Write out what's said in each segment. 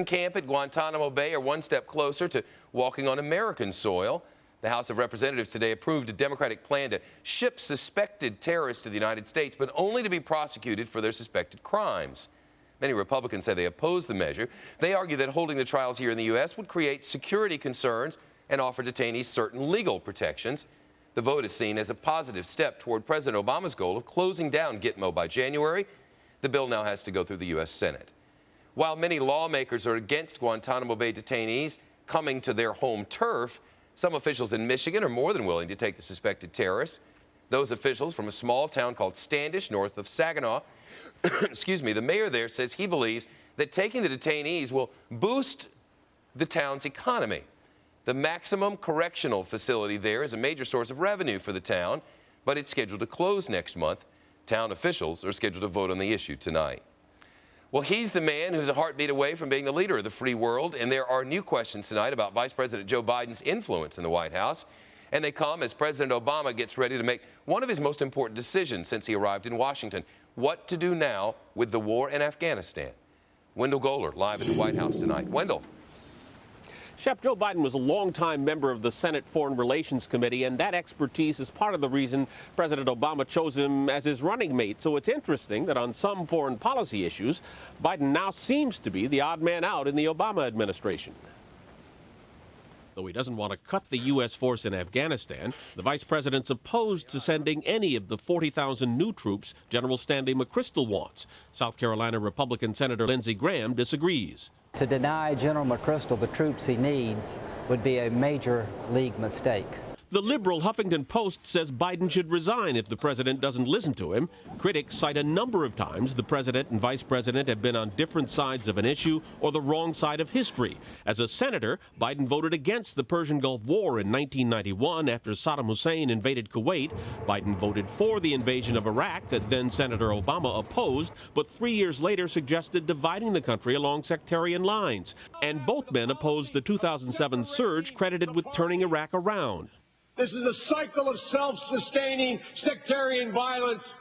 camp at Guantanamo Bay are one step closer to walking on American soil. The House of Representatives today approved a Democratic plan to ship suspected terrorists to the United States, but only to be prosecuted for their suspected crimes. Many Republicans say they oppose the measure. They argue that holding the trials here in the U.S. would create security concerns and offer detainees certain legal protections. The vote is seen as a positive step toward President Obama's goal of closing down Gitmo by January. The bill now has to go through the U.S. Senate. While many lawmakers are against Guantanamo Bay detainees coming to their home turf, some officials in Michigan are more than willing to take the suspected terrorists. Those officials from a small town called Standish, north of Saginaw, the mayor there says he believes that taking the detainees will boost the town's economy. The maximum correctional facility there is a major source of revenue for the town, but it's scheduled to close next month. Town officials are scheduled to vote on the issue tonight. Well, he's the man who's a heartbeat away from being the leader of the free world, and there are new questions tonight about Vice President Joe Biden's influence in the White House, and they come as President Obama gets ready to make one of his most important decisions since he arrived in Washington: what to do now with the war in Afghanistan. Wendell Goler live at the White House tonight. Wendell. Chef, Joe Biden was a longtime member of the Senate Foreign Relations Committee, and that expertise is part of the reason President Obama chose him as his running mate. So it's interesting that on some foreign policy issues, Biden now seems to be the odd man out in the Obama administration. Though he doesn't want to cut the U.S. force in Afghanistan, the vice president's opposed to sending any of the 40,000 new troops General Stanley McChrystal wants. South Carolina Republican Senator Lindsey Graham disagrees. To deny General McChrystal the troops he needs would be a major league mistake. The liberal Huffington Post says Biden should resign if the president doesn't listen to him. Critics cite a number of times the president and vice president have been on different sides of an issue or the wrong side of history. As a senator, Biden voted against the Persian Gulf War in 1991 after Saddam Hussein invaded Kuwait. Biden voted for the invasion of Iraq that then Senator Obama opposed, but 3 years later suggested dividing the country along sectarian lines. And both men opposed the 2007 surge credited with turning Iraq around. This is a cycle of self-sustaining sectarian violence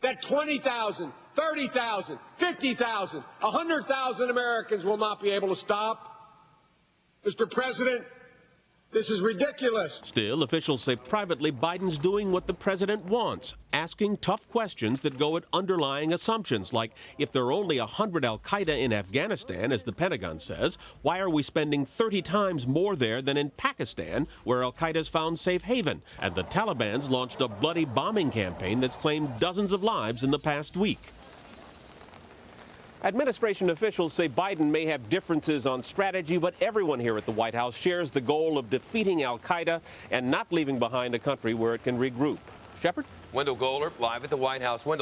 that 20,000, 30,000, 50,000, 100,000 Americans will not be able to stop. Mr. President, this is ridiculous. Still, officials say privately Biden's doing what the president wants, asking tough questions that go at underlying assumptions, like if there are only 100 al-Qaeda in Afghanistan, as the Pentagon says, why are we spending 30 times more there than in Pakistan, where al-Qaeda's found safe haven? And the Taliban's launched a bloody bombing campaign that's claimed dozens of lives in the past week. Administration officials say Biden may have differences on strategy, but everyone here at the White House shares the goal of defeating al-Qaeda and not leaving behind a country where it can regroup. Shepard? Wendell Goler live at the White House. Wendell.